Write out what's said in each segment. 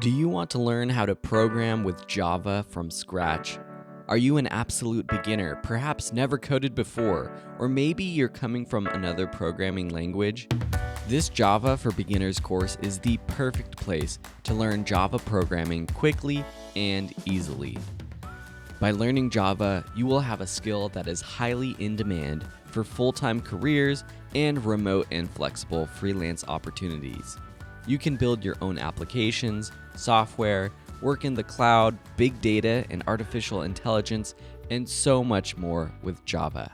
Do you want to learn how to program with Java from scratch? Are you an absolute beginner, perhaps never coded before, or maybe you're coming from another programming language? This Java for Beginners course is the perfect place to learn Java programming quickly and easily. By learning Java, you will have a skill that is highly in demand for full-time careers and remote and flexible freelance opportunities. You can build your own applications, software, work in the cloud, big data and artificial intelligence, and so much more with Java.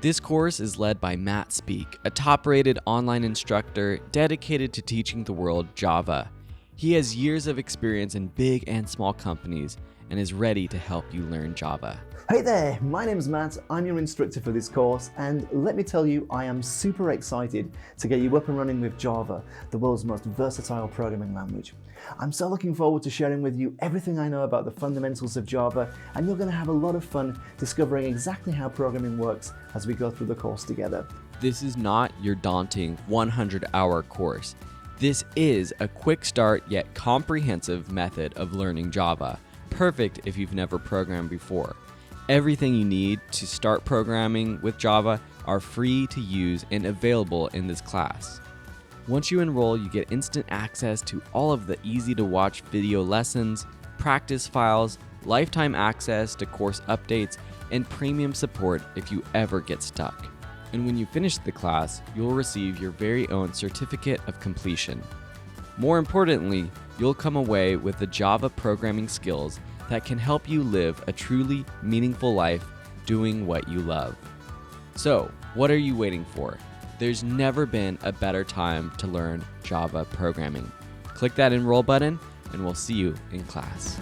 This course is led by Matt Speak, a top-rated online instructor dedicated to teaching the world Java. He has years of experience in big and small companies and is ready to help you learn Java. Hey there, my name's Matt, I'm your instructor for this course, and let me tell you, I am super excited to get you up and running with Java, the world's most versatile programming language. I'm so looking forward to sharing with you everything I know about the fundamentals of Java, and you're going to have a lot of fun discovering exactly how programming works as we go through the course together. This is not your daunting 100-hour course. This is a quick start yet comprehensive method of learning Java, perfect if you've never programmed before. Everything you need to start programming with Java are free to use and available in this class. Once you enroll, you get instant access to all of the easy-to-watch video lessons, practice files, lifetime access to course updates, and premium support if you ever get stuck. And when you finish the class, you'll receive your very own certificate of completion. More importantly, you'll come away with the Java programming skills that can help you live a truly meaningful life doing what you love. So, what are you waiting for? There's never been a better time to learn Java programming. Click that enroll button and we'll see you in class.